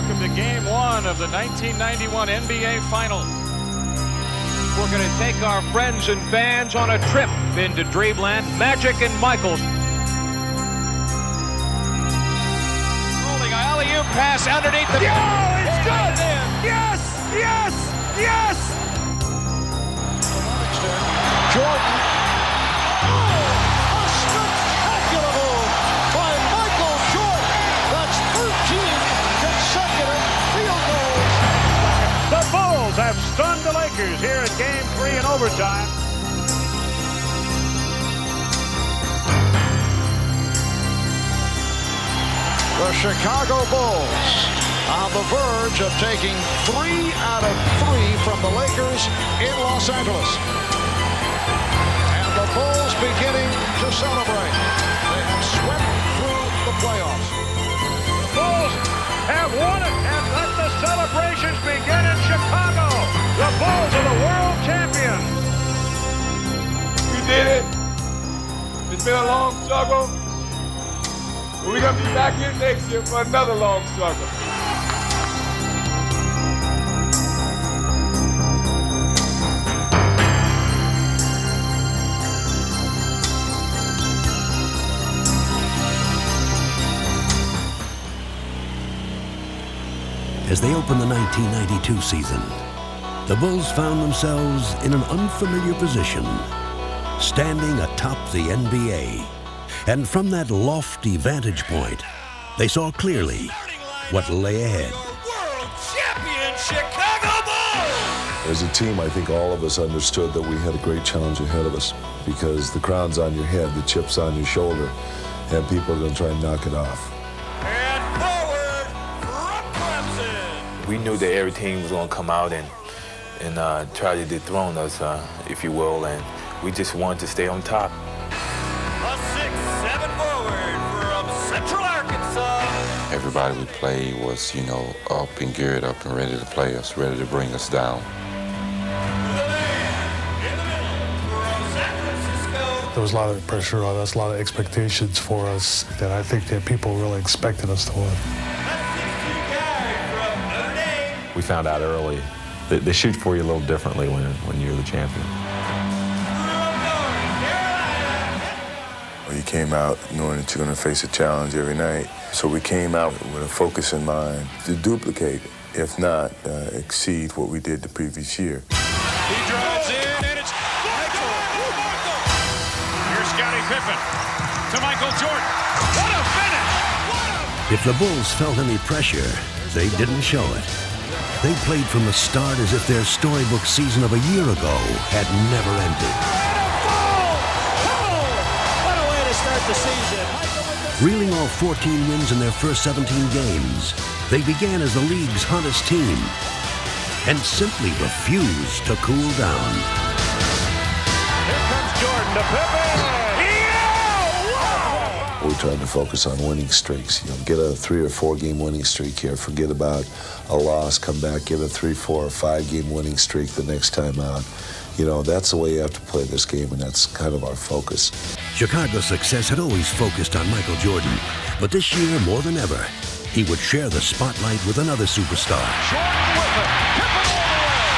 welcome to Game 1 of the 1991 NBA Finals. We're going to take our friends and fans on a trip into Dreamland. Magic and Michael. Rolling alley-oop pass underneath the... Oh, it's good! Yes! Yes! Yes! Jordan. Oh, a spectacular move by Michael Jordan. That's 13 consecutive field goals. The Bulls have stunned the Lakers here at Game 3 in overtime. The Chicago Bulls on the verge of taking 3 out of 3 from the Lakers in Los Angeles. And the Bulls beginning to celebrate. They have swept through the playoffs. The Bulls have won it, and let the celebrations begin in Chicago. The Bulls are the world champions. We did it. It's been a long struggle. We're going to be back here next year for another long struggle. As they opened the 1992 season, the Bulls found themselves in an unfamiliar position, standing atop the NBA. And from that lofty vantage point, they saw clearly what lay ahead. World champion Chicago Bulls! As a team, I think all of us understood that we had a great challenge ahead of us because the crown's on your head, the chip's on your shoulder, and people are going to try and knock it off. And forward from Clemson! We knew that every team was going to come out and try to dethrone us, if you will, and we just wanted to stay on top. A 6'7" forward from Central Arkansas. Everybody we played was, up and geared up and ready to play us, ready to bring us down. The man in the middle from San Francisco. There was a lot of pressure on us, a lot of expectations for us that I think that people really expected us to win. We found out early that they shoot for you a little differently when you're the champion. You came out knowing that you're going to face a challenge every night. So we came out with a focus in mind to duplicate, if not exceed what we did the previous year. He drives in, and it's Michael! Here's Scottie Pippen to Michael Jordan. What a finish! If the Bulls felt any pressure, they didn't show it. They played from the start as if their storybook season of a year ago had never ended. The season. Reeling off 14 wins in their first 17 games, they began as the league's hottest team and simply refused to cool down. Here comes Jordan to Pippen. Yeah! We're trying to focus on winning streaks. Get a 3 or 4 game winning streak here. Forget about a loss. Come back, get a 3, 4, or 5 game winning streak the next time out. That's the way you have to play this game, and that's kind of our focus. Chicago's success had always focused on Michael Jordan, but this year, more than ever, he would share the spotlight with another superstar. Jordan with it. Pippen all the way.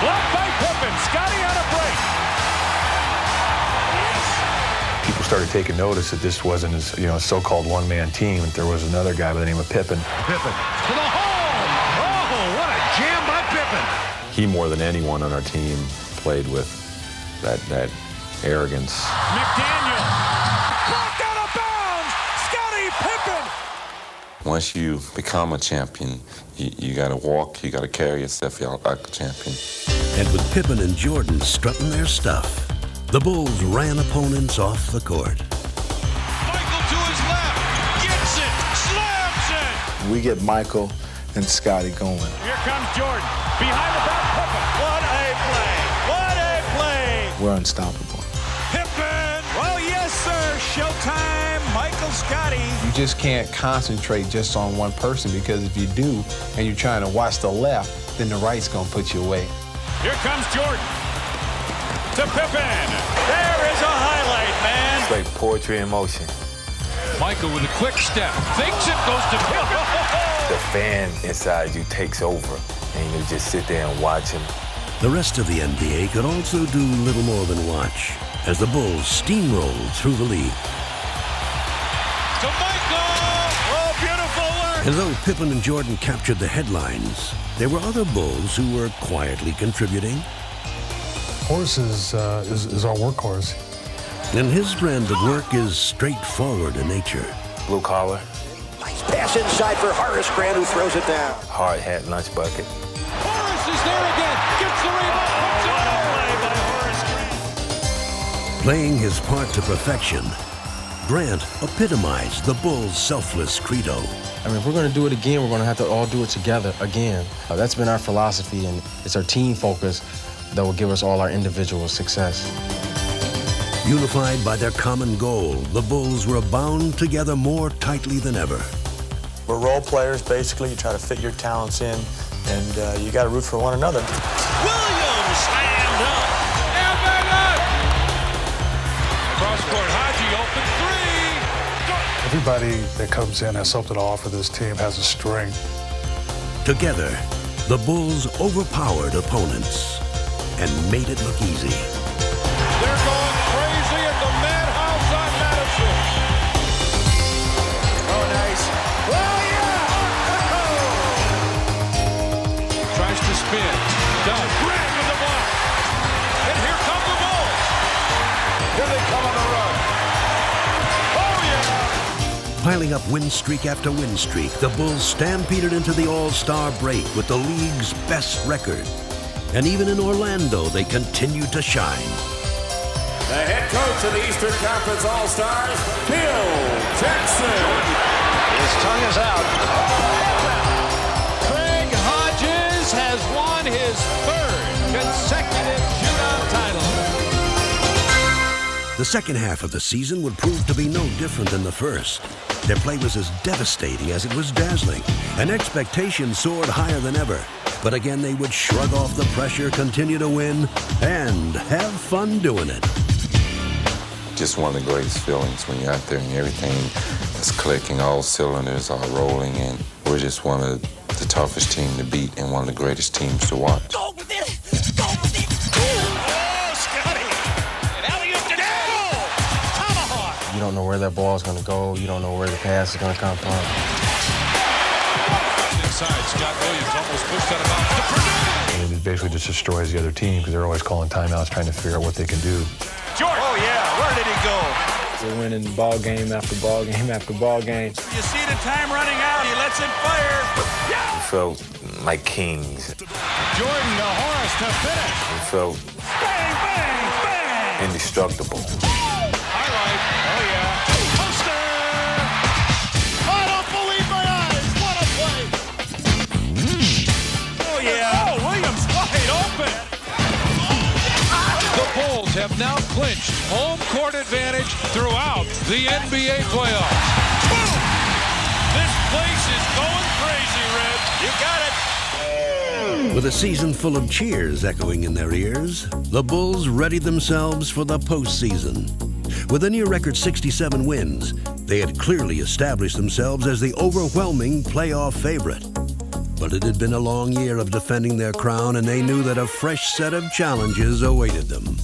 Blocked by Pippen. Scottie on a break. People started taking notice that this wasn't a so-called one-man team. There was another guy by the name of Pippen. Pippen to the hole. Oh, what a jam by Pippen. He, more than anyone on our team, played with that arrogance. McDaniel. Blocked out of bounds. Scottie Pippen. Once you become a champion, you got to walk, you got to carry yourself out like a champion. And with Pippen and Jordan strutting their stuff, the Bulls ran opponents off the court. Michael to his left. Gets it. Slams it. We get Michael and Scottie going. Here comes Jordan. Behind the back, Pippen. What a play. What a play. We're unstoppable. Pippen. Well, yes, sir. Showtime. Michael Scottie. You just can't concentrate just on one person, because if you do and you're trying to watch the left, then the right's going to put you away. Here comes Jordan. To Pippen. There is a highlight, man. It's like poetry in motion. Michael with a quick step. Fakes it, goes to Pippen. The fan inside you takes over, and you just sit there and watch him. The rest of the NBA could also do little more than watch as the Bulls steamrolled through the league. To Michael! Oh, beautiful work! And though Pippen and Jordan captured the headlines, there were other Bulls who were quietly contributing. Horace is our workhorse. And his brand of work is straightforward in nature. Blue collar. Nice pass inside for Horace Grant, who throws it down. Hard hat, lunch bucket. Horace is there again. Gets the rebound. What a play by Horace Grant. Playing his part to perfection, Grant epitomized the Bulls' selfless credo. I mean, if we're going to do it again, we're going to have to all do it together again. That's been our philosophy, and it's our team focus that will give us all our individual success. Unified by their common goal, the Bulls were bound together more tightly than ever. We're role players, basically. You try to fit your talents in, and you got to root for one another. Williams slammed up. Cross-court, Haji, open three. Everybody that comes in has something to offer this team, has a strength. Together, the Bulls overpowered opponents and made it look easy. They're going crazy at the madhouse on Madison. Oh, nice. Oh, yeah! Tries to spin. Does. Grant with the block. And here come the Bulls. Here they come on the run. Oh, yeah! Piling up win streak after win streak, the Bulls stampeded into the All-Star break with the league's best record. And even in Orlando, they continued to shine. The head coach of the Eastern Conference All-Stars, Phil Jackson. His tongue is out. Craig Hodges has won his third consecutive shootout title. The second half of the season would prove to be no different than the first. Their play was as devastating as it was dazzling, and expectations soared higher than ever. But again, they would shrug off the pressure, continue to win, and have fun doing it. Just one of the greatest feelings when you're out there and everything is clicking, all cylinders are rolling, and we're just one of the toughest teams to beat and one of the greatest teams to watch. Go with it! Go with it! Oh, Scotty! And alley-oop to goal! Tomahawk! You don't know where that ball is going to go. You don't know where the pass is going to come from. Inside, Scott Williams almost pushed that about to Purdue. And it basically just destroys the other team because they're always calling timeouts, trying to figure out what they can do. Jordan! Oh, yeah. Where did he go? We're winning ball game after ball game after ball game. You see the time running out. He lets it fire. We felt like kings. Jordan to Horace to finish. We felt Bang, bang, bang. indestructible. Highlight. Oh, yeah. Poster. I don't believe my eyes. What a play. Oh, yeah. Oh, Williams wide open. The Bulls have now clinched home court advantage throughout the NBA playoffs. Boom. This place is going crazy, Red. You got it. With a season full of cheers echoing in their ears, the Bulls readied themselves for the postseason. With a near record 67 wins, they had clearly established themselves as the overwhelming playoff favorite. But it had been a long year of defending their crown, and they knew that a fresh set of challenges awaited them.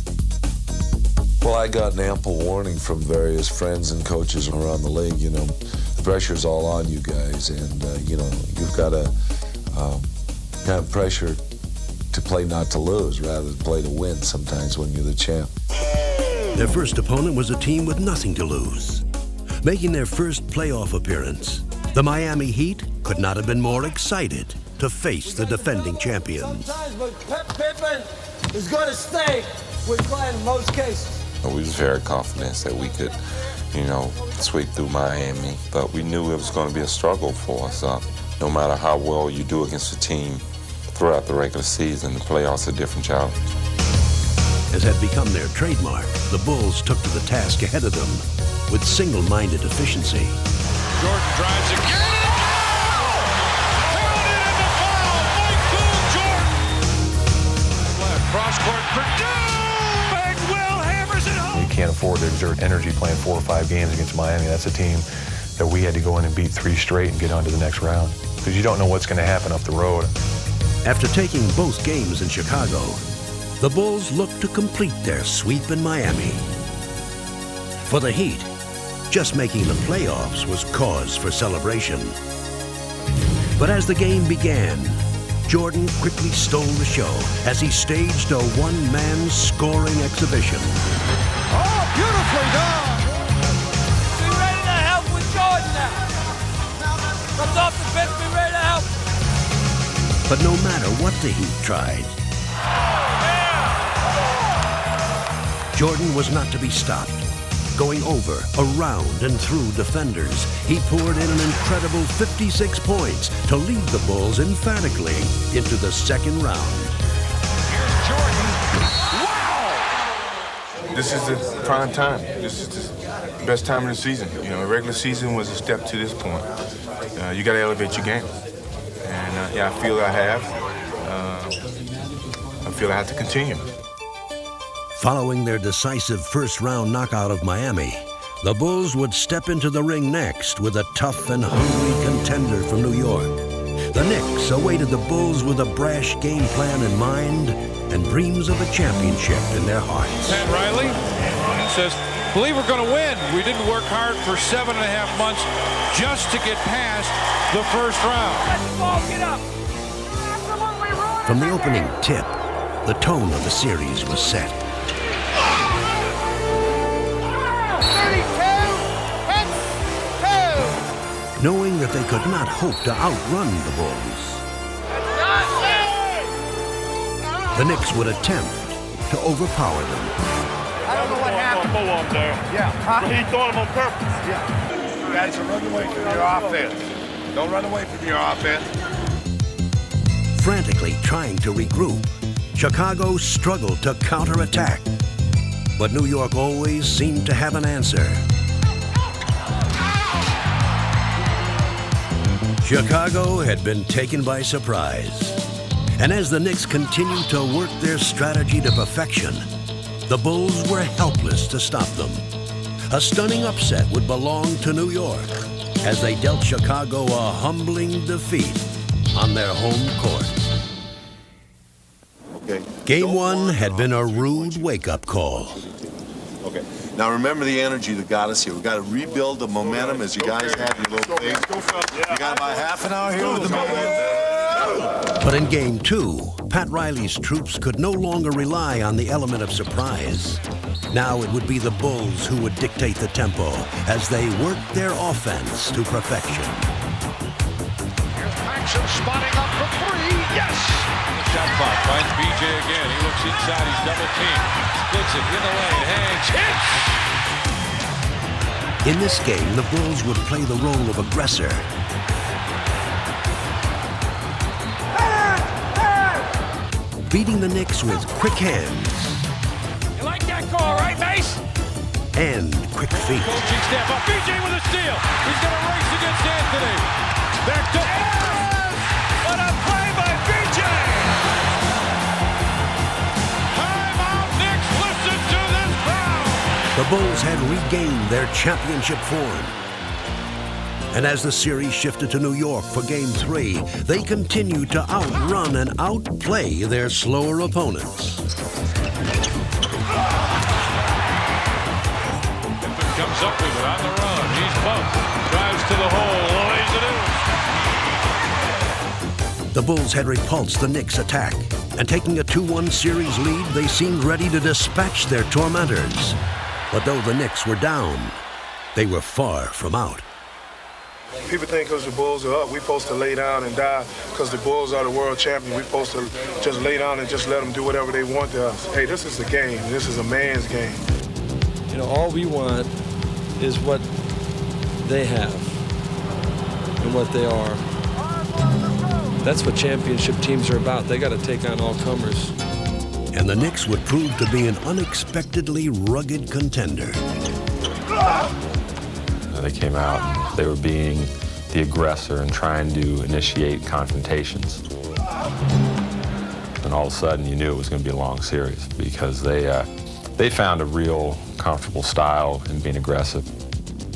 Well, I got an ample warning from various friends and coaches around the league. You know, the pressure's all on you guys, and you know, you've got to have pressure to play not to lose rather than play to win sometimes when you're the champ. Their first opponent was a team with nothing to lose. Making their first playoff appearance, the Miami Heat could not have been more excited to face the defending champions. Sometimes, but Pippen is going to stay with Glenn in most cases. We was very confident that we could, you know, sweep through Miami, but we knew it was going to be a struggle for us. No matter how well you do against a team throughout the regular season, the playoffs are a different challenge. As had become their trademark, the Bulls took to the task ahead of them with single-minded efficiency. Jordan drives again. Pounded in the foul. Michael Jordan. Left cross court. Purdue. And Will hammers it home. You can't afford to exert energy playing 4 or 5 games against Miami. That's a team that we had to go in and beat 3 straight and get on to the next round, because you don't know what's going to happen up the road. After taking both games in Chicago, the Bulls looked to complete their sweep in Miami. For the Heat, just making the playoffs was cause for celebration. But as the game began, Jordan quickly stole the show as he staged a one-man scoring exhibition. Oh, beautifully done! Be ready to help with Jordan now. Comes off the bench, be ready to help. But no matter what the Heat tried, Jordan was not to be stopped. Going over, around, and through defenders, he poured in an incredible 56 points to lead the Bulls emphatically into the second round. Here's Jordan. Wow! This is the prime time. This is the best time of the season. You know, the regular season was a step to this point. You got to elevate your game. And yeah, I feel I have. I feel I have to continue. Following their decisive first-round knockout of Miami, the Bulls would step into the ring next with a tough and hungry contender from New York. The Knicks awaited the Bulls with a brash game plan in mind and dreams of a championship in their hearts. Pat Riley says, believe we're going to win. We didn't work hard for 7.5 months just to get past the first round. From the opening tip, the tone of the series was set. Knowing that they could not hope to outrun the Bulls, the Knicks would attempt to overpower them. I don't know what happened. Pull up there. Yeah. Huh? He thought him on purpose. Yeah. You guys are running away from your offense. Don't run away from your offense. Frantically trying to regroup, Chicago struggled to counterattack. But New York always seemed to have an answer. Chicago had been taken by surprise. And as the Knicks continued to work their strategy to perfection, the Bulls were helpless to stop them. A stunning upset would belong to New York as they dealt Chicago a humbling defeat on their home court. Okay. Game 1 had been a rude wake-up call. Okay. Now remember the energy that got us here. We got to rebuild the momentum as you guys have your little thing. You got about half an hour here with the momentum. But in Game 2, Pat Riley's troops could no longer rely on the element of surprise. Now it would be the Bulls who would dictate the tempo as they worked their offense to perfection. Here's Paxson spotting up for 3. Yes! The shot clock finds BJ again. He looks inside. He's double teamed. Splits it in the lane. Hangs. Hits! In this game, the Bulls would play the role of aggressor. Beating the Knicks with quick hands. You like that call, right, Mace? And quick feet. Coaching step up. BJ with a steal. He's going to race against Anthony. Back to... Yes! What a play by BJ! Timeout, Knicks. Listen to this crowd. The Bulls had regained their championship form. And as the series shifted to New York for Game 3, they continued to outrun and outplay their slower opponents. Comes up with it on the run. He's bumped. Drives to the hole. Lays it in. The Bulls had repulsed the Knicks' attack, and taking a 2-1 series lead, they seemed ready to dispatch their tormentors. But though the Knicks were down, they were far from out. People think because the Bulls are up, we're supposed to lay down and die. Because the Bulls are the world champion, we're supposed to just lay down and just let them do whatever they want to us. Hey, this is a game. This is a man's game. You know, all we want is what they have and what they are. That's what championship teams are about. They got to take on all comers. And the Knicks would prove to be an unexpectedly rugged contender. They came out, they were being the aggressor and trying to initiate confrontations. And all of a sudden, you knew it was going to be a long series because they They found a real comfortable style in being aggressive.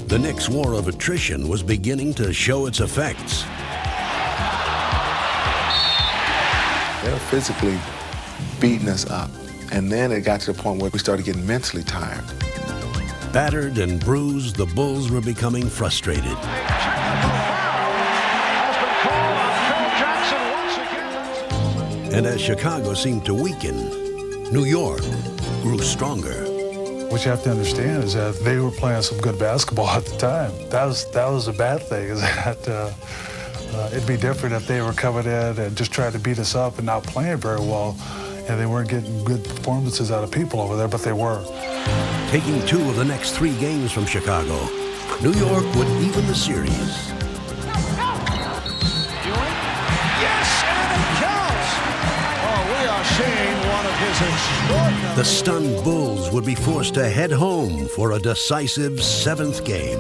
The Knicks' war of attrition was beginning to show its effects. They were physically beating us up. And then it got to the point where we started getting mentally tired. Battered and bruised, the Bulls were becoming frustrated. And as Chicago seemed to weaken, New York grew stronger. What you have to understand is that they were playing some good basketball at the time. That was a bad thing, is that it'd be different if they were coming in and just trying to beat us up and not playing very well, and they weren't getting good performances out of people over there, but they were. Taking 2 of the next 3 games from Chicago, New York would even the series. The stunned Bulls would be forced to head home for a decisive 7th game.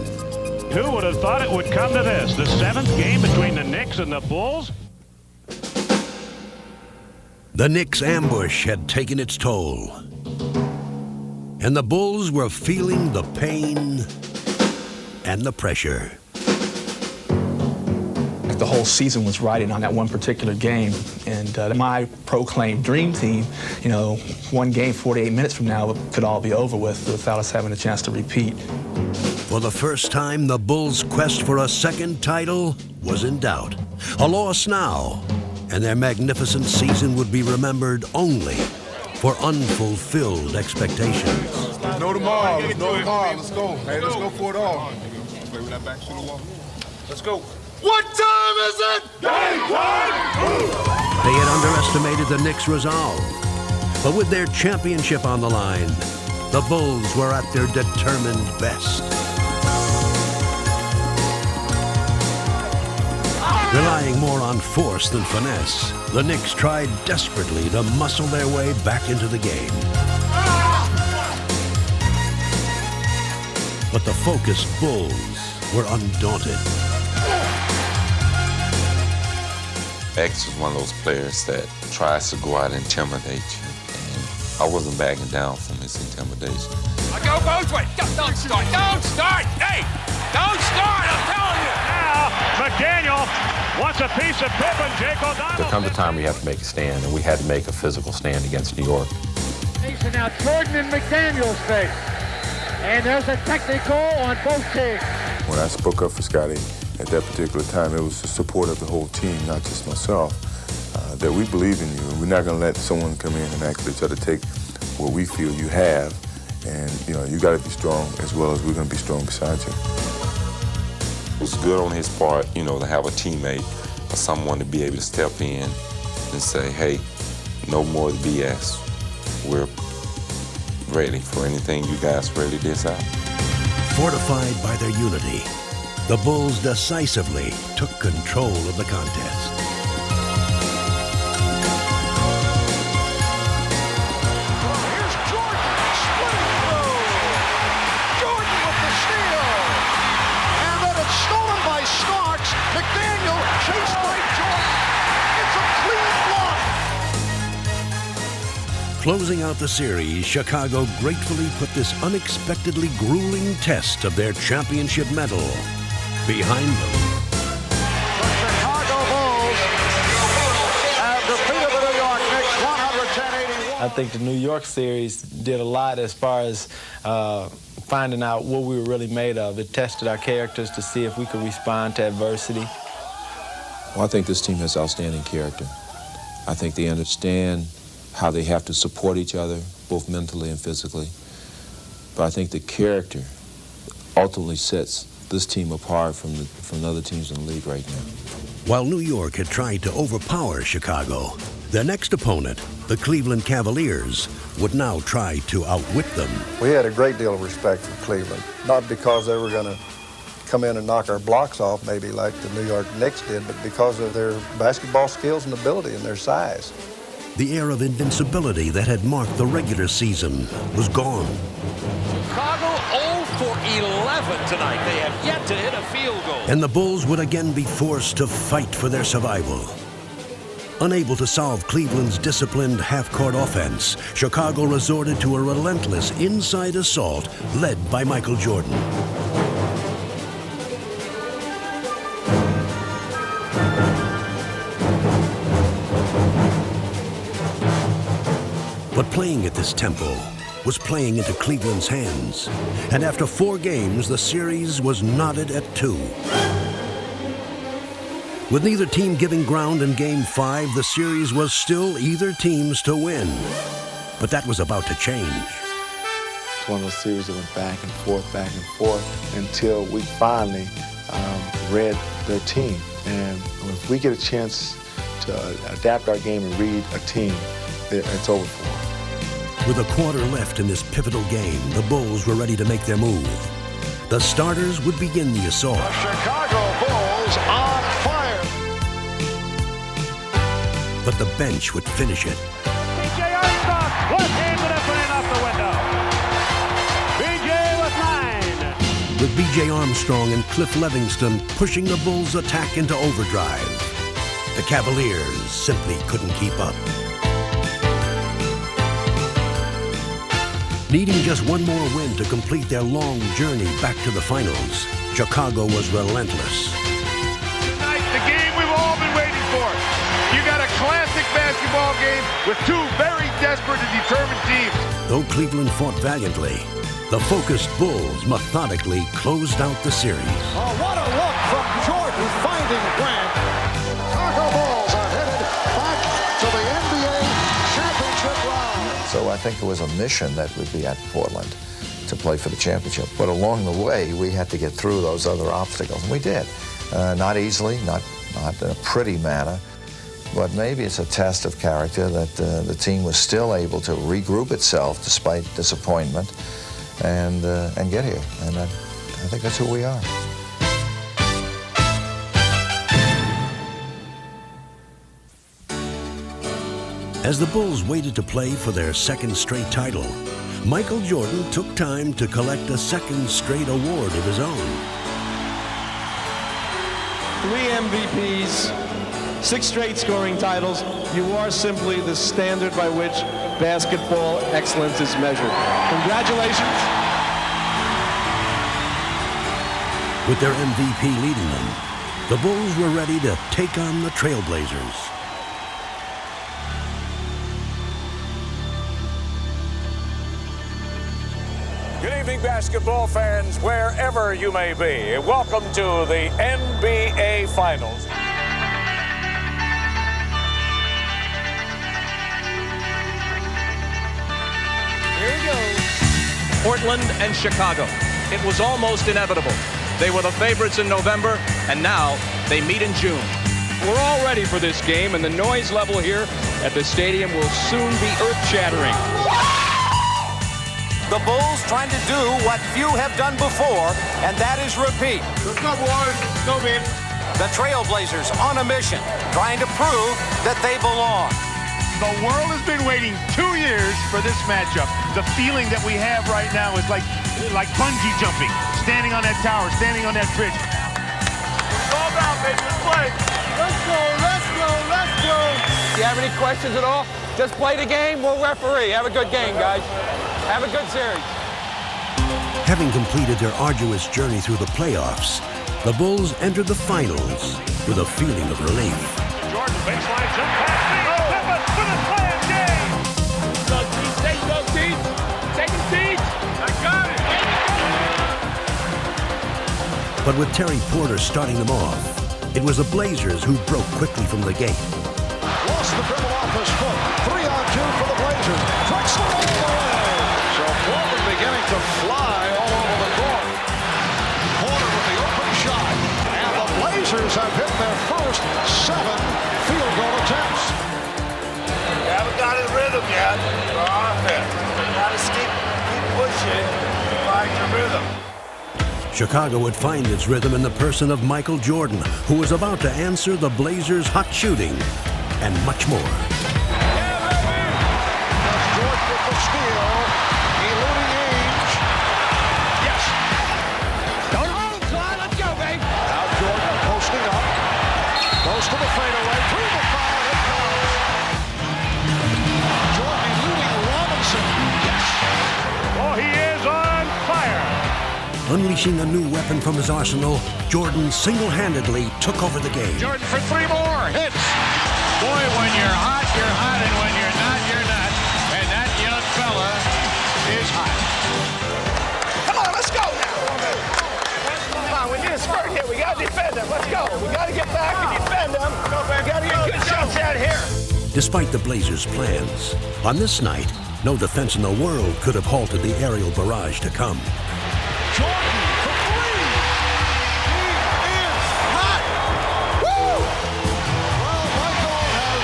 Who would have thought it would come to this? The 7th game between the Knicks and the Bulls? The Knicks' ambush had taken its toll. And the Bulls were feeling the pain and the pressure. The whole season was riding on that one particular game, and my proclaimed dream team, you know, one game 48 minutes from now could all be over with without us having a chance to repeat. For the first time, the Bulls' quest for a 2nd title was in doubt. A loss now, and their magnificent season would be remembered only for unfulfilled expectations. No tomorrow. No tomorrow. Let's go. Hey, let's go for it all. Play with that back to the wall. Let's go. What time is it? Game time! They had underestimated the Knicks' resolve. But with their championship on the line, the Bulls were at their determined best. Relying more on force than finesse, the Knicks tried desperately to muscle their way back into the game. But the focused Bulls were undaunted. X was one of those players that tries to go out and intimidate you, and I wasn't backing down from his intimidation. Go both ways. Don't start. Don't start. Hey, don't start. I'm telling you. Now, McDaniel wants a piece of Pippen. Jake O'Donnell. There comes a time we have to make a stand, and we had to make a physical stand against New York. Now Jordan and McDaniel's face, and there's a technical on both teams. When I spoke up for Scotty, at that particular time, it was the support of the whole team, not just myself, that we believe in you. And we're not going to let someone come in and actually try to take what we feel you have. And, you know, you got to be strong as well as we're going to be strong beside you. It was good on his part, you know, to have a teammate or someone to be able to step in and say, hey, no more BS. We're ready for anything you guys ready decide. Fortified by their unity, the Bulls decisively took control of the contest. Here's Jordan, splitting through. Jordan with the steal. And then it's stolen by Starks. McDaniel chased by Jordan. It's a clean block. Closing out the series, Chicago gratefully put this unexpectedly grueling test of their championship medal behind them. The Chicago Bulls have defeated the New York Knicks 110-81. I think the New York series did a lot as far as finding out what we were really made of. It tested our characters to see if we could respond to adversity. Well, I think this team has outstanding character. I think they understand how they have to support each other, both mentally and physically. But I think the character ultimately sets this team apart from the other teams in the league right now. While New York had tried to overpower Chicago, their next opponent, the Cleveland Cavaliers, would now try to outwit them. We had a great deal of respect for Cleveland, not because they were going to come in and knock our blocks off, maybe like the New York Knicks did, but because of their basketball skills and ability and their size. The air of invincibility that had marked the regular season was gone. Chicago 0 for 11 tonight. They have yet to hit a field goal. And the Bulls would again be forced to fight for their survival. Unable to solve Cleveland's disciplined half-court offense, Chicago resorted to a relentless inside assault led by Michael Jordan. But playing at this tempo was playing into Cleveland's hands. And after 4 games, the series was knotted at 2. With neither team giving ground in Game 5, the series was still either team's to win. But that was about to change. It's one of those series that went back and forth until we finally read their team. And if we get a chance to adapt our game and read a team, it's over for them. With a quarter left in this pivotal game, the Bulls were ready to make their move. The starters would begin the assault. The Chicago Bulls on fire. But the bench would finish it. B.J. Armstrong, left-handed up and in off the window. B.J. with 9. With B.J. Armstrong and Cliff Livingston pushing the Bulls' attack into overdrive, the Cavaliers simply couldn't keep up. Needing just one more win to complete their long journey back to the finals, Chicago was relentless. Tonight, the game we've all been waiting for. You got a classic basketball game with 2 very desperate and determined teams. Though Cleveland fought valiantly, the focused Bulls methodically closed out the series. Oh, what a look from Jordan finding Grant. Chicago Bulls are headed back to the NBA championship round. So I think it was a mission that we'd be at Portland to play for the championship. But along the way, we had to get through those other obstacles, and we did. Not easily, not in a pretty manner, but maybe it's a test of character that the team was still able to regroup itself despite disappointment and get here. And I think that's who we are. As the Bulls waited to play for their second straight title, Michael Jordan took time to collect a second straight award of his own. 3 MVPs, 6 straight scoring titles. You are simply the standard by which basketball excellence is measured. Congratulations. With their MVP leading them, the Bulls were ready to take on the Trailblazers. Good evening, basketball fans, wherever you may be. Welcome to the NBA Finals. Here we go. Portland and Chicago. It was almost inevitable. They were the favorites in November, and now they meet in June. We're all ready for this game, and the noise level here at the stadium will soon be earth-shattering. The Bulls trying to do what few have done before, and that is repeat. Let's go, boys. Go, man. The Trailblazers on a mission, trying to prove that they belong. The world has been waiting 2 years for this matchup. The feeling that we have right now is like bungee jumping, standing on that tower, standing on that bridge. It's all down, baby. Let's play. Let's go, let's go, let's go. Do you have any questions at all? Just play the game, we'll referee. Have a good game, guys. Have a good series. Having completed their arduous journey through the playoffs, the Bulls entered the finals with a feeling of relief. Jordan, baseline jump pass. Pippen for the slam game. Go, Teach. Take a seat. I got it. But with Terry Porter starting them off, it was the Blazers who broke quickly from the gate. Lost the dribble off his foot. 3-on-2 for the Blazers. Drexler all the way. So Portland beginning to fly all over the court. Porter with the open shot. And the Blazers have hit their first 7 field goal attempts. You haven't got his rhythm yet for offense. You gotta keep pushing to find your rhythm. Chicago would find its rhythm in the person of Michael Jordan, who was about to answer the Blazers' hot shooting and much more. Jordan with the steal. Eluding Ainge. Yes. Don't hold, Clyde. Let's go, babe. Now Jordan posting up. Goes to the fadeaway. Through the foul. It counts. Unleashing a new weapon from his arsenal, Jordan single-handedly took over the game. Jordan for 3 more hits. Boy, when you're hot, and when you're not, you're not. And that young fella is hot. Come on, let's go now. Come on, we need a spurt here. We got to defend them. Let's go. We got to get back and defend them. We got to get good shots out here. Despite the Blazers' plans, on this night, no defense in the world could have halted the aerial barrage to come. Jordan for 3. He is hot. Woo! Well, Michael has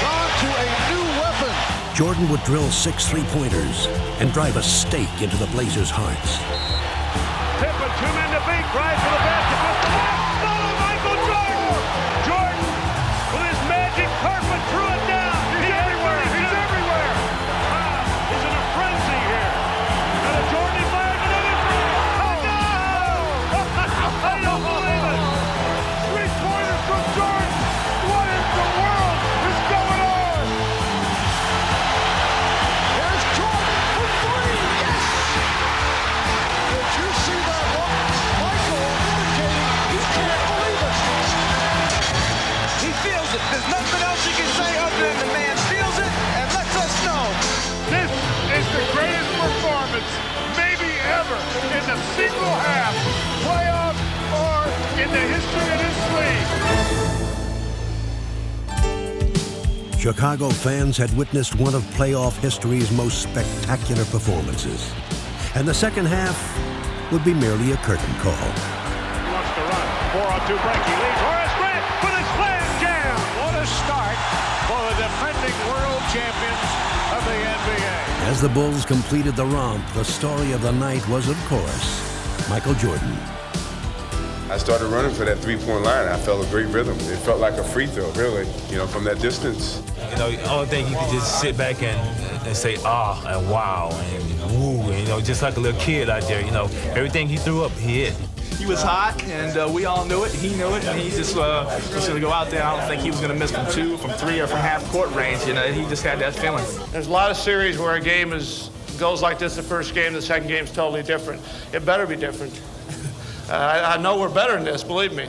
gone to a new weapon. Jordan would drill 6 three-pointers and drive a stake into the Blazers' hearts. Tip with 2 men to beat, drives to the basket with the left. Oh, Michael Jordan! Jordan with his magic carpet threw it down. He's everywhere. He's everywhere. He's in a frenzy here. And a Jordan fires another three. Oh, no! I don't believe it. 3-pointers from Jordan. What in the world is going on? There's Jordan for 3. Yes! Did you see that look? Michael indicating he can't believe it. He feels it. There's nothing else you can say other than the man feels it and lets us know. This is the greatest performance, maybe ever, in the single half, playoff, or in the history of this league. Chicago fans had witnessed one of playoff history's most spectacular performances. And the second half would be merely a curtain call. He wants to run. 4-on-2 break. He leads Horace Grant with a slam jam. What a start for the defending world champions of the NBA. As the Bulls completed the romp, the story of the night was, of course, Michael Jordan. I started running for that 3-point line. I felt a great rhythm. It felt like a free throw, really, from that distance. The only thing you could just sit back and say, ah, and wow, and woo, and, just like a little kid out there, everything he threw up, he hit. He was hot, and we all knew it. He knew it, and he just was going to go out there. I don't think he was going to miss from 2, from 3, or from half-court range. He just had that feeling. There's a lot of series where a game goes like this the first game, the second game's totally different. It better be different. I know we're better than this, believe me.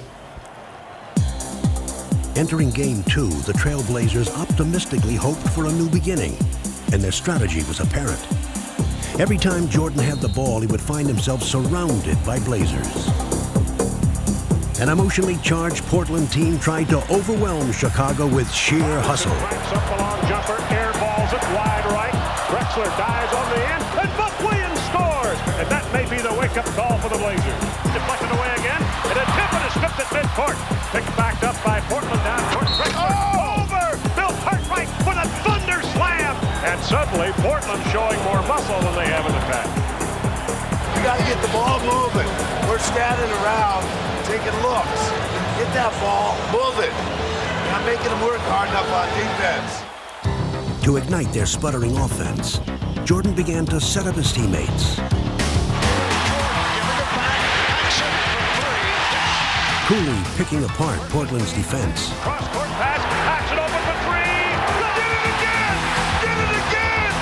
Entering Game 2, the Trailblazers optimistically hoped for a new beginning, and their strategy was apparent. Every time Jordan had the ball, he would find himself surrounded by Blazers. An emotionally charged Portland team tried to overwhelm Chicago with sheer hustle. Ranks up the long jumper, airballs it wide right. Drexler dives on the end, and Buck Williams scores. And that may be the wake-up call for the Blazers. Deflected away again, and a tip and a stripped at midcourt. Picked back up by Portland down court. Drexler over! Bill Cartwright with a thunder slam! And suddenly, Portland showing more muscle than they have in the past. We got to get the ball moving. We're standing around, taking looks. Get that ball, move it. Not making them work hard enough on defense. To ignite their sputtering offense, Jordan began to set up his teammates. Coolly picking apart Portland's defense. Cross-court pass, backs it open for 3. Did it again! Did it again!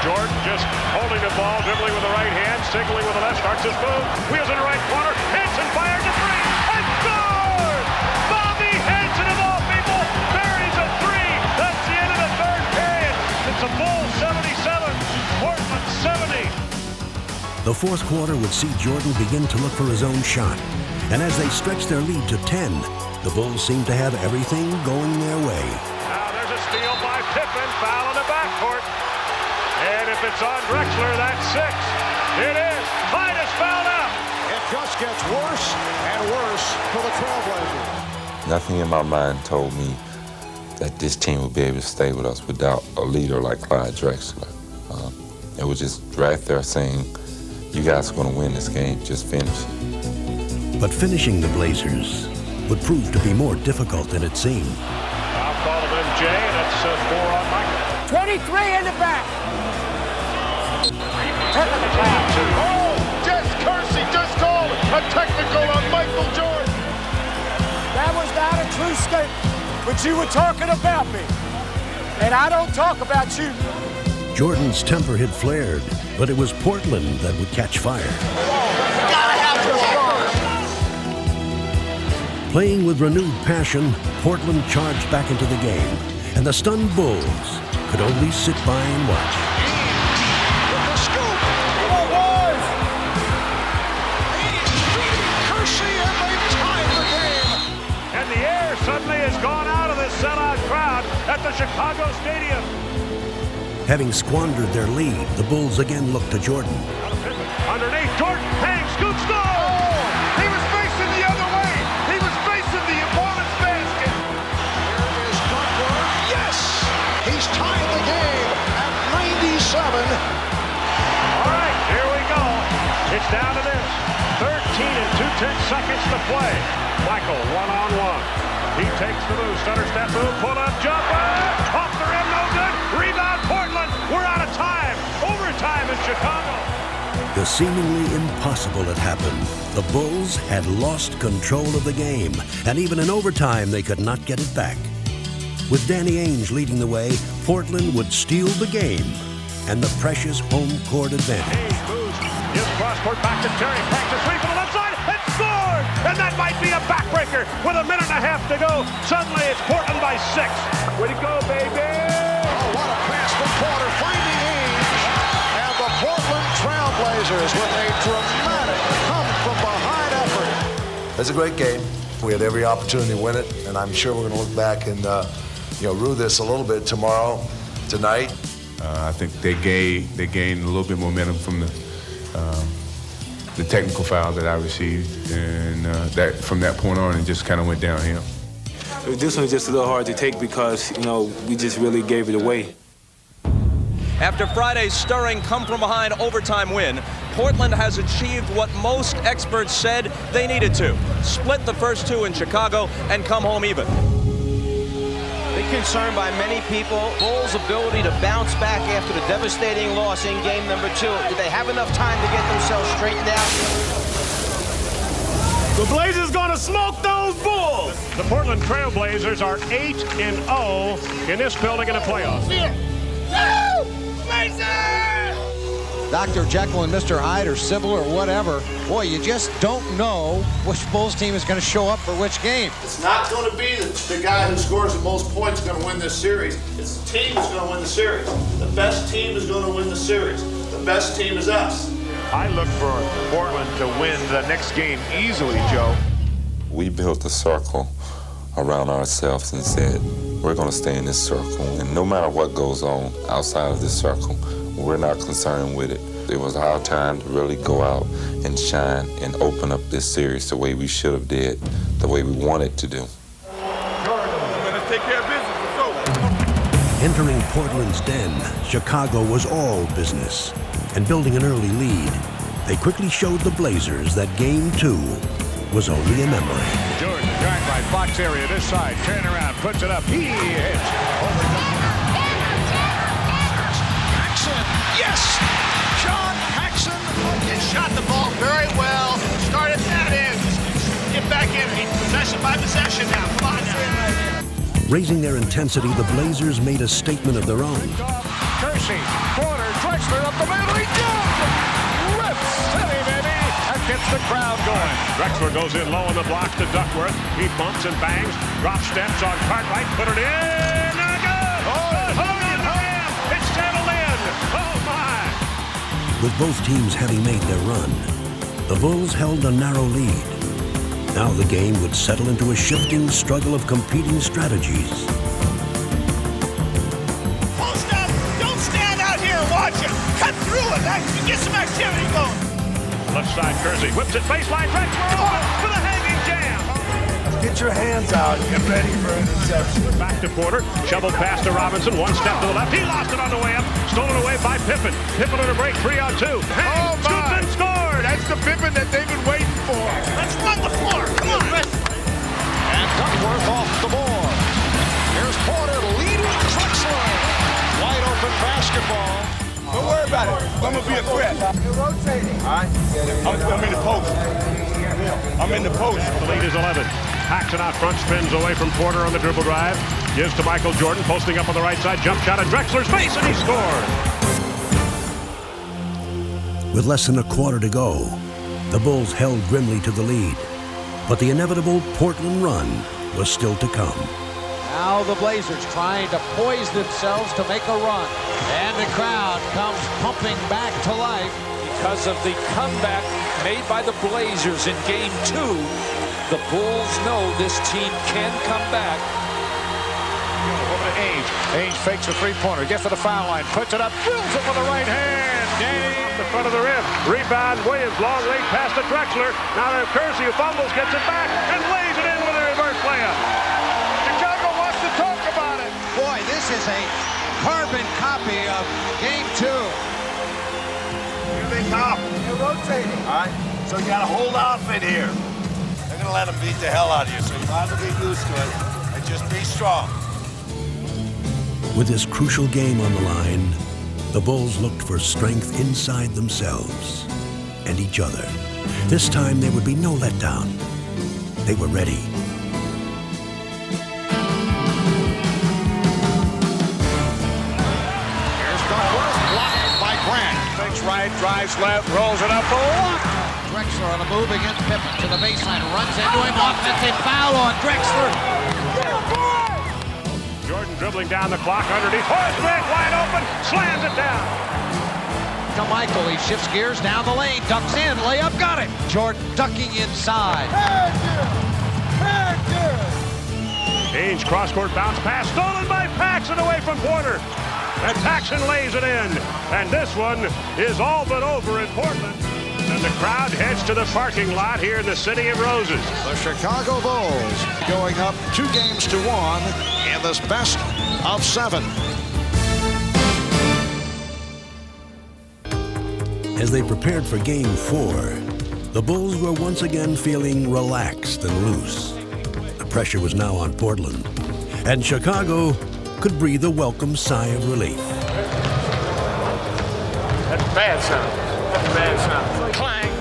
Jordan just holding the ball, dribbling with the right hand, signaling with the left, starts his move, wheels in the right corner, Hanson fires a 3, and scores! Bobby Hanson of all people buries a 3. That's the end of the third period. It's a Bulls 77, Portland 70. The fourth quarter would see Jordan begin to look for his own shot. And as they stretched their lead to 10, the Bulls seemed to have everything going their way. Now there's a steal by Pippen, foul in the backcourt. And if it's on Drexler, that's 6. It is. Minus fouled out. It just gets worse and worse for the Trailblazers. Nothing in my mind told me that this team would be able to stay with us without a leader like Clyde Drexler. It was just right there saying, you guys are going to win this game, just finish. But finishing the Blazers would prove to be more difficult than it seemed. Foul call of MJ, and it's 4 on Michael. 23 in the back. Oh, Jess Kersey just called a technical on Michael Jordan. That was not a true statement, but you were talking about me, and I don't talk about you. Jordan's temper had flared, but it was Portland that would catch fire. Playing with renewed passion, Portland charged back into the game, and the stunned Bulls could only sit by and watch. With the scoop. Come on, boys. He's beating Kersey, and they've tied the game. And the air suddenly has gone out of this sellout crowd at the Chicago Stadium. Having squandered their lead, the Bulls again looked to Jordan. Underneath, Jordan hangs, scoops, no! He was facing the other way. He was facing the opponent's basket. Here is Duckworth. Yes! He's tied the game at 97. All right, here we go. It's down to this. 13 and 2/10 seconds to play. Michael, one-on-one. He takes the move, stutter step move, pull-up jumper. Off the rim, no good. Rebound, Portland. We're out of time. Overtime in Chicago. The seemingly impossible had happened. The Bulls had lost control of the game, and even in overtime, they could not get it back. With Danny Ainge leading the way, Portland would steal the game and the precious home court advantage. Ainge moves, gives cross-court back to Terry. Practice three from the left side, and scored! And that might be a backbreaker with a minute and a half to go. Suddenly, it's Portland by 6. Way to go, baby! Oh, what a pass from Porter, finding Ainge. And the Portland Trailblazers with a dramatic come-from-behind effort. It's a great game. We had every opportunity to win it, and I'm sure we're going to look back and rue this a little bit tonight. I think they gained a little bit momentum from the technical foul that I received, and that from that point on, it just kind of went downhill. This one was just a little hard to take because, we just really gave it away. After Friday's stirring come-from-behind overtime win, Portland has achieved what most experts said they needed to. Split the first two in Chicago and come home even. Big concern by many people, Bulls' ability to bounce back after the devastating loss in game number 2. Did they have enough time to get themselves straightened out? The Blazers gonna smoke those Bulls! The Portland Trailblazers are 8-0 in this building in the playoffs. Dr. Jekyll and Mr. Hyde or Sybil or whatever, boy, you just don't know which Bulls team is going to show up for which game. It's not going to be the guy who scores the most points going to win this series. It's the team that's going to win the series. The best team is going to win the series. The best team is us. I look for Portland to win the next game easily, Joe. We built a circle around ourselves and said, we're going to stay in this circle. And no matter what goes on outside of this circle, we're not concerned with it. It was our time to really go out and shine and open up this series the way we should have did, the way we wanted to do. Let's take care of business. Let's go. Entering Portland's den, Chicago was all business. And building an early lead, they quickly showed the Blazers that Game 2 was only a memory. Jordan, drive by Fox area this side, turn around, puts it up, he hits. Yes! John Paxson Shot the ball very well. Started that in. Get back in. Possession by possession now. Come on now. Raising their intensity, the Blazers made a statement of their own. Kersey, Porter, Drexler up the middle. He jumped! Rip City, baby! That gets the crowd going. Drexler goes in low on the block to Duckworth. He bumps and bangs. Drop steps on Cartwright. Put it in. Not good! Hold on to him. It's settled in. Oh, my! With both teams having made their run, the Bulls held a narrow lead. Now the game would settle into a shifting struggle of competing strategies. Post up! Don't stand out here and watch it! Cut through it! Get some activity going! Left side, Kersey whips it, baseline, Drexler for the hanging jam! Get your hands out and get ready for an interception. Back to Porter, shoveled pass to Robinson, one step to the left, he lost it on the way up, stolen away by Pippen. Pippen on a break, 3-on-2. Hey, scooped and scored! That's the Pippen that they've been waiting for. Let's run the floor, come on! And Duckworth off the board. Here's Porter leading Drexler. Wide open basketball. Don't worry about it. I'm going to be a threat. You're rotating. All right. I'm in the post. I'm in the post. The lead is 11. Paxson out front, spins away from Porter on the dribble drive. Gives to Michael Jordan, posting up on the right side. Jump shot at Drexler's face, and he scored. With less than a quarter to go, the Bulls held grimly to the lead, but the inevitable Portland run was still to come. Now the Blazers trying to poise themselves to make a run. And the crowd comes pumping back to life. Because of the comeback made by the Blazers in Game 2, the Bulls know this team can come back. Over to Ainge. Ainge fakes a three-pointer, gets to the foul line, puts it up, drills it with the right hand. Off the front of the rim. Rebound, Williams, long lead pass to Drexler. Now to Kersey, who fumbles, gets it back, and lays it in with a reverse layup. Chicago wants to talk about it. Boy, this is a carbon copy of Game 2. Here they come. You're rotating. All right, so you got to hold off in here. They're going to let them beat the hell out of you, so you have to get used to it and just be strong. With this crucial game on the line, the Bulls looked for strength inside themselves and each other. This time there would be no letdown. They were ready. Here's Duckworth, blocked by Grant. Fakes right, drives left, rolls it up, blocked. Drexler on a move against Pippen to the baseline, runs into him, offensive foul on Drexler. Jordan dribbling down the clock underneath. Horace Grant wide open, slams it down. To Michael, he shifts gears down the lane, ducks in, layup, got it. Jordan ducking inside. Ainge cross-court bounce pass, stolen by Paxson away from Porter. And Paxson lays it in. And this one is all but over in Portland. And the crowd heads to the parking lot here in the City of Roses. The Chicago Bulls going up 2-1 in this best of 7. As they prepared for Game 4, the Bulls were once again feeling relaxed and loose. The pressure was now on Portland, and Chicago could breathe a welcome sigh of relief. That's bad sound. That's bad sound. Clang.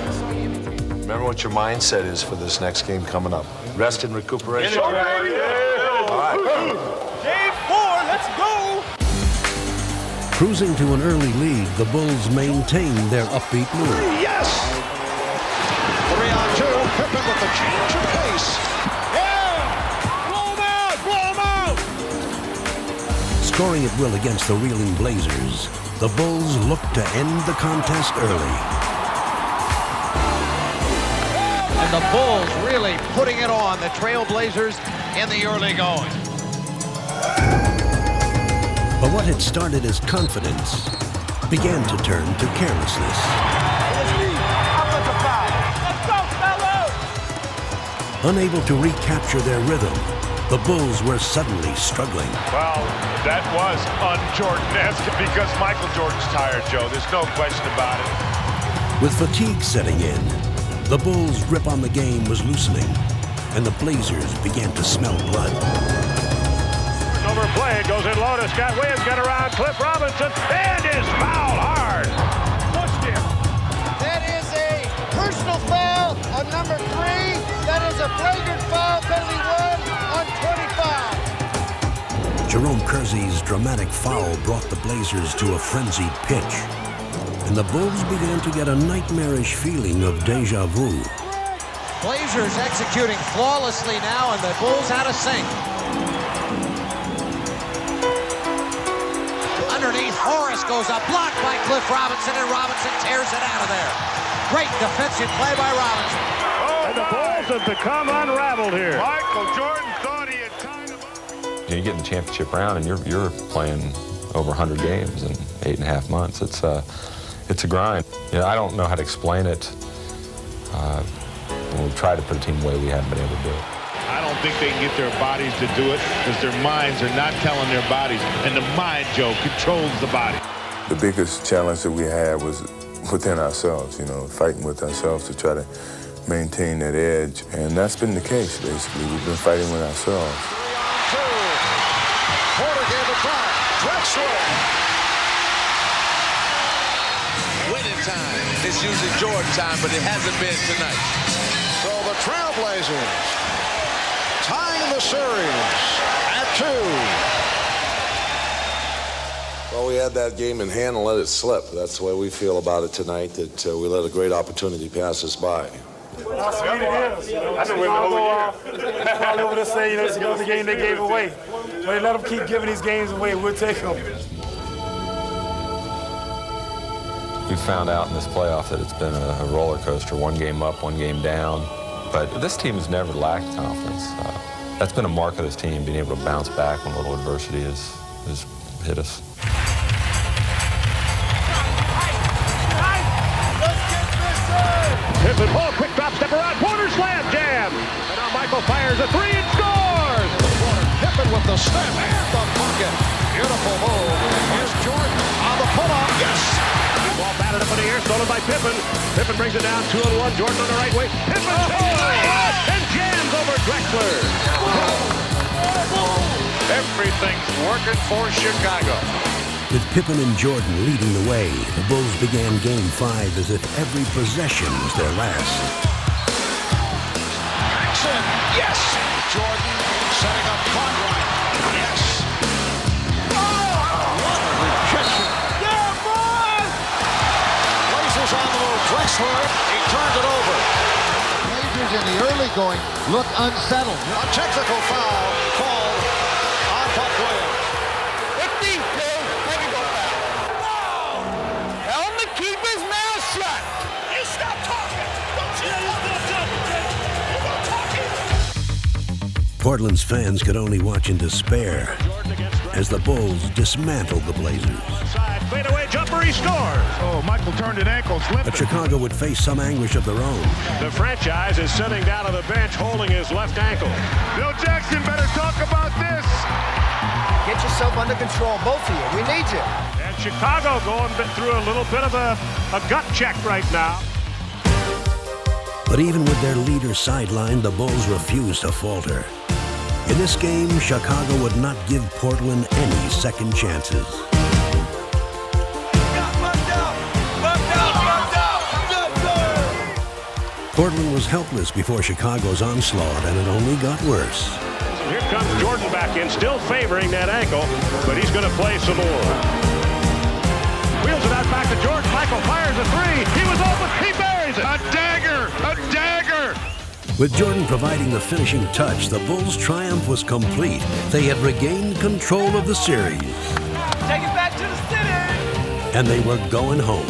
Remember what your mindset is for this next game coming up. Rest and recuperation. All right. Game 4, let's go! Cruising to an early lead, the Bulls maintained their upbeat mood. Yes! 3-on-2, Pippen with the change of pace. Yeah! Blow him out! Blow him out! Scoring at will against the reeling Blazers, the Bulls looked to end the contest early. And the Bulls really putting it on the Trailblazers in the early going. But what had started as confidence began to turn to carelessness. Unable to recapture their rhythm, the Bulls were suddenly struggling. Well, that was un-Jordan-esque because Michael Jordan's tired, Joe. There's no question about it. With fatigue setting in, the Bulls' grip on the game was loosening, and the Blazers began to smell blood. Overplayed, goes in low to Scott Williams, got around Cliff Robinson, and is fouled hard. Pushed him. That is a personal foul on number 3. That is a flagrant foul, penalty 1 on 25. Jerome Kersey's dramatic foul brought the Blazers to a frenzied pitch, and the Bulls began to get a nightmarish feeling of deja vu. Blazers executing flawlessly now, and the Bulls out of sync. Underneath, Horace goes up, blocked by Cliff Robinson, and Robinson tears it out of there. Great defensive play by Robinson. And the Bulls have become unraveled here. Michael Jordan thought he had tied him up. You get in the championship round and you're playing over 100 games in 8.5 months. It's a grind. You know, I don't know how to explain it. When we try to put a team away, we haven't been able to do it. I don't think they can get their bodies to do it because their minds are not telling their bodies. And the mind, Joe, controls the body. The biggest challenge that we had was within ourselves, you know, fighting with ourselves to try to maintain that edge. And that's been the case, basically. We've been fighting with ourselves. 3-on-2. Porter gave it back. Drexler. Winning time. It's usually Jordan time, but it hasn't been tonight. So the Trailblazers tying the series at 2. Well, we had that game in hand and let it slip. That's the way we feel about it tonight, that we let a great opportunity pass us by. How sweet it is. I've been with the whole year. Probably over there saying, it's another game they gave away. But they let them keep giving these games away. We'll take them. We found out in this playoff that it's been a roller coaster, one game up, one game down. But this team has never lacked confidence. That's been a mark of this team, being able to bounce back when a little adversity has hit us. Pippen ball, quick drop, step around, Porter slam, jam. And now Michael fires a three and scores. Pippen with the step and the bucket. Beautiful move. Here's Jordan on the pull-up. Yes! Ball batted up in the air, stolen by Pippen. Pippen brings it down, 2-on-1. Jordan on the right wing. Pippen and jams over Drexler. Everything's working for Chicago. With Pippen and Jordan leading the way, the Bulls began Game 5 as if every possession was their last. Jackson, yes! Jordan setting up Cartwright. Yes! Oh, what a rejection. Yeah, boy! Blazers on the move. Drexler, he turned it over. Blazers in the early going look unsettled. A technical foul called on Buck Williams. Portland's fans could only watch in despair as the Bulls dismantled the Blazers. Fadeaway jumper, he scores. Oh, Michael turned an ankle, slipped. But Chicago would face some anguish of their own. The franchise is sitting down on the bench holding his left ankle. Bill Jackson better talk about this. Get yourself under control, both of you. We need you. And Chicago going through a little bit of a gut check right now. But even with their leader sidelined, the Bulls refused to falter. In this game, Chicago would not give Portland any second chances. Portland was helpless before Chicago's onslaught, and it only got worse. Here comes Jordan back in, still favoring that ankle, but he's going to play some more. Wheels it out back to Jordan. Michael fires a three. He was open. He buries it. A dagger! A dagger! With Jordan providing the finishing touch, the Bulls' triumph was complete. They had regained control of the series. Take it back to the city! And they were going home.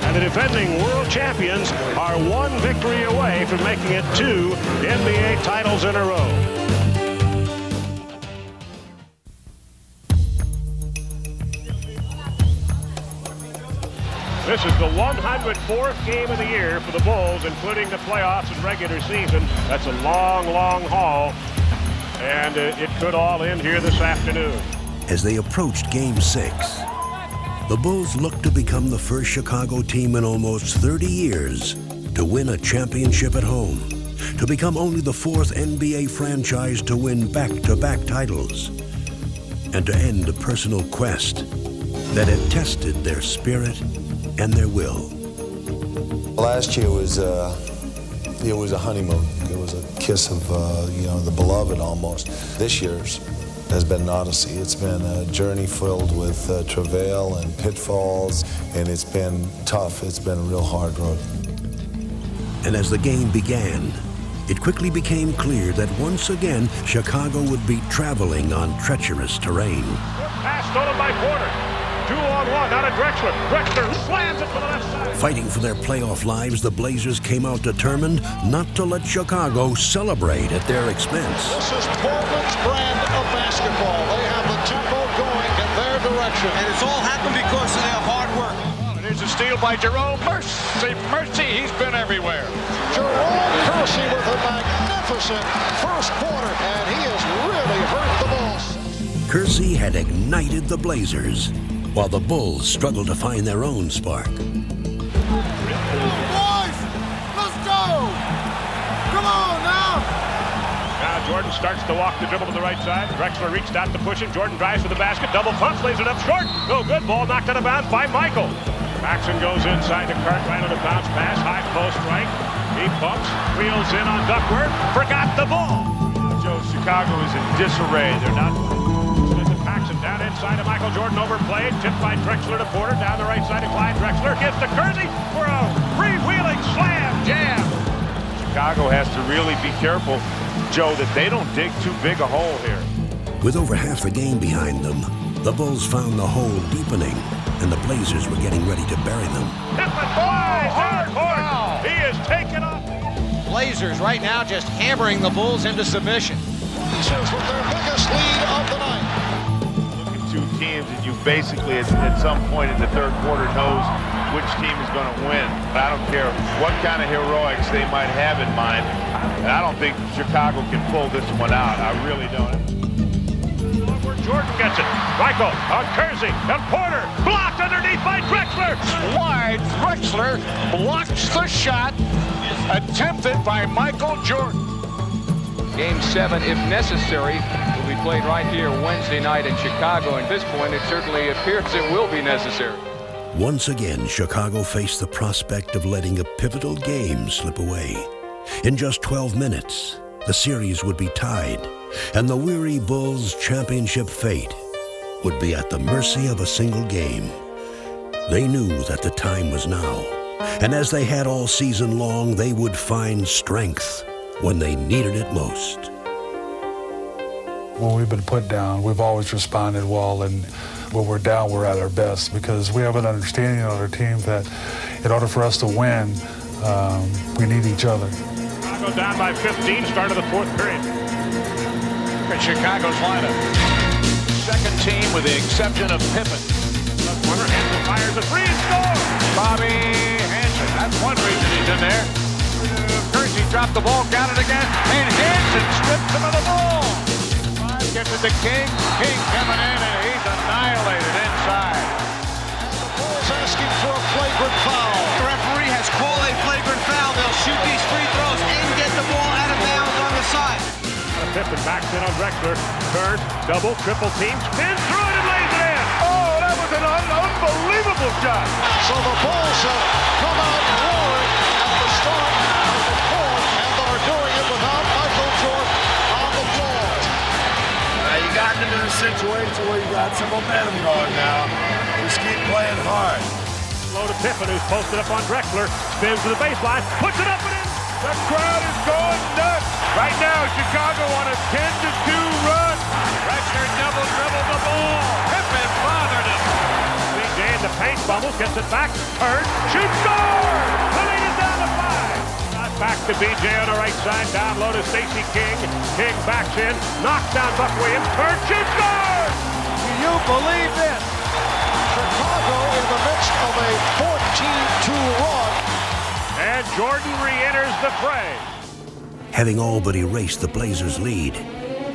And the defending world champions are one victory away from making it 2 NBA titles in a row. This is the 104th game of the year for the Bulls, including the playoffs and regular season. That's a long, long haul, and it could all end here this afternoon. As they approached Game 6, the Bulls looked to become the first Chicago team in almost 30 years to win a championship at home, to become only the 4th NBA franchise to win back-to-back titles, and to end a personal quest that had tested their spirit and their will. Last year was it was a honeymoon. It was a kiss of the beloved almost. This year's has been an odyssey. It's been a journey filled with travail and pitfalls, and it's been tough. It's been a real hard road. And as the game began, it quickly became clear that once again Chicago would be traveling on treacherous terrain. Pass stolen by Porter. 2-on-1, out of Drexler. Drexler slams it to the left side. Fighting for their playoff lives, the Blazers came out determined not to let Chicago celebrate at their expense. This is Portland's brand of basketball. They have the tempo going in their direction. And it's all happened because of their hard work. And here's a steal by Jerome. Mercy, he's been everywhere. Jerome Kersey with a magnificent first quarter, and he has really hurt the Bulls. Kersey had ignited the Blazers, while the Bulls struggled to find their own spark. Boys, let's go! Come on now! Now Jordan starts to walk the dribble to the right side. Drexler reached out to push him. Jordan drives to the basket. Double pumps, lays it up short. No good. Ball knocked out of bounds by Michael. Paxson goes inside to Cartwright on a bounce pass. High post right. He bumps, wheels in on Duckworth. Forgot the ball. Joe, Chicago is in disarray. They're not... Paxson down inside. side of Michael Jordan, overplayed, tipped by Drexler to Porter, down the right side of Clyde Drexler, gives to Kersey for a freewheeling slam jam. Chicago has to really be careful, Joe, that they don't dig too big a hole here. With over half the game behind them, the Bulls found the hole deepening, and the Blazers were getting ready to bury them. Hard foul. He is taken off. Blazers right now just hammering the Bulls into submission. Blazers with their biggest lead of the night. Look at two teams, and you basically, at some point in the third quarter, knows which team is going to win. I don't care what kind of heroics they might have in mind, and I don't think Chicago can pull this one out. I really don't. Where Jordan gets it. Michael on Kersey and Porter. Blocked underneath by Drexler. Wide, Drexler blocks the shot attempted by Michael Jordan. Game 7, if necessary, will be played right here Wednesday night in Chicago. At this point, it certainly appears it will be necessary. Once again, Chicago faced the prospect of letting a pivotal game slip away. In just 12 minutes, the series would be tied, and the weary Bulls' championship fate would be at the mercy of a single game. They knew that the time was now, and as they had all season long, they would find strength when they needed it most. When we've been put down, we've always responded well, and when we're down, we're at our best, because we have an understanding on our team that in order for us to win, we need each other. Chicago down by 15, start of the fourth period. Look at Chicago's lineup. Second team with the exception of Pippen. Corner, Hanson fires a three and scores. Bobby Hanson, that's one reason he's in there. Kersey dropped the ball, got it again, and Hanson strips him of the ball. Five gets it to King. King coming in, and he's annihilated inside. And the Bulls asking for a flagrant foul. The referee has called a flagrant foul. They'll shoot these free throws and get the ball out of bounds on the side. Pippen backs in on Drexler. Turns, double, triple team, spins through it and lays it in. Oh, that was an unbelievable shot. So the Bulls have come out roaring at the start of the fourth, and are doing it without Michael Jordan on the floor. Now you got into a situation where you got some momentum going now. Just keep playing hard. Low to Pippen, who's posted up on Drexler. Spins to the baseline, puts it up and in. The crowd is going nuts. Right now, Chicago on a 10-2 run. Drexler double dribbled the ball. Pippen bothered him. CJ in the paint, bubbles, gets it back, turns, shoots, score! The lead is down to 5. Back to BJ on the right side, down low to Stacey King. King backs in, knocks down Buck Williams, turns, shoots, scores! Do you believe this? Chicago in the midst of a 14-2 run. And Jordan re-enters the fray. Having all but erased the Blazers' lead,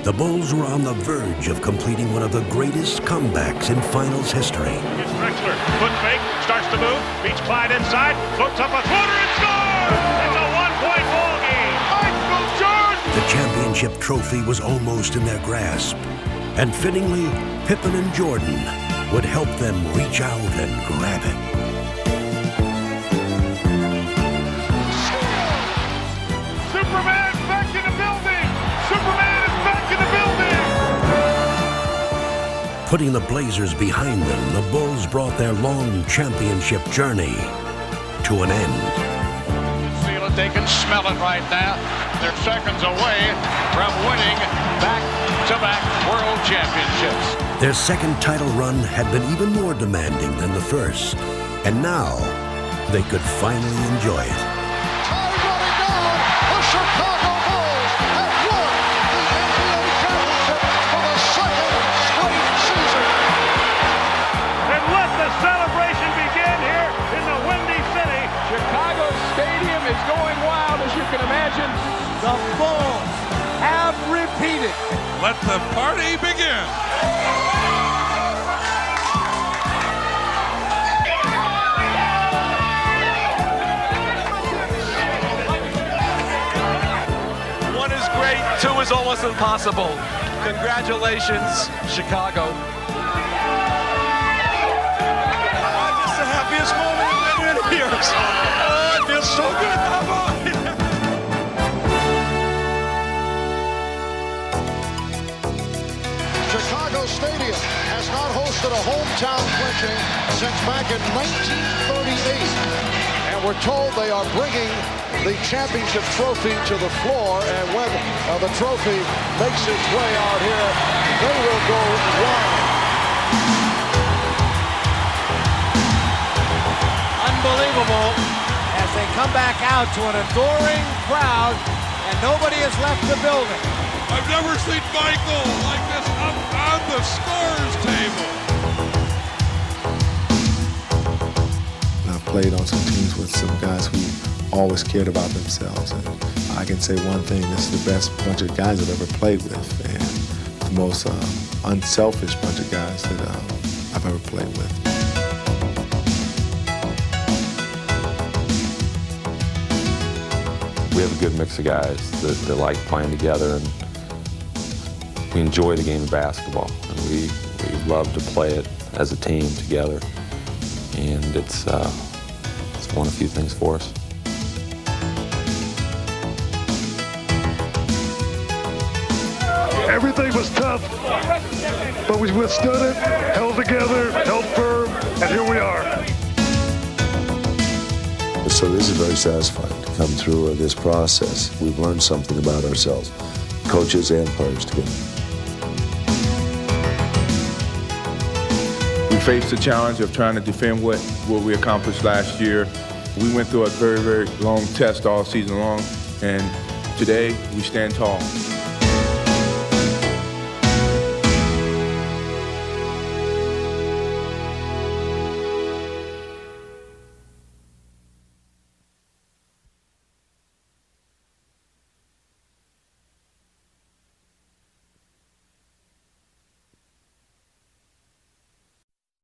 the Bulls were on the verge of completing one of the greatest comebacks in finals history. It's Drexler, foot fake, starts to move, beats Clyde inside, floats up a floater and scores! It's a one-point ball game. Michael Jordan! The championship trophy was almost in their grasp, and fittingly, Pippen and Jordan would help them reach out and grab it. Superman back in the building! Superman is back in the building! Putting the Blazers behind them, the Bulls brought their long championship journey to an end. Feel it, they can smell it right now. They're seconds away from winning back-to-back world championships. Their second title run had been even more demanding than the first, and now they could finally enjoy it. Chicago Bulls have won the NBA championship for the second straight season. And let the celebration begin here in the Windy City. Chicago Stadium is going wild, as you can imagine. The Bulls have repeated. Let the party begin. Two is almost impossible. Congratulations, Chicago. It's the happiest moment in years. Oh, it feels so good. Chicago Stadium has not hosted a hometown clinching since back in 1938. And we're told they are bringing the championship trophy to the floor, and when the trophy makes its way out here, they will go wild. Unbelievable as they come back out to an adoring crowd, and nobody has left the building. I've never seen Michael like this up on the scores table. I've played on some teams with some guys who always cared about themselves, and I can say one thing: this is the best bunch of guys I've ever played with, and the most unselfish bunch of guys that I've ever played with. We have a good mix of guys that like playing together, and we enjoy the game of basketball, and we love to play it as a team together, and it's won a few things for us. Everything was tough, but we withstood it, held together, held firm, and here we are. So this is very satisfying to come through this process. We've learned something about ourselves, coaches and players together. We faced the challenge of trying to defend what we accomplished last year. We went through a very, very long test all season long, and today we stand tall.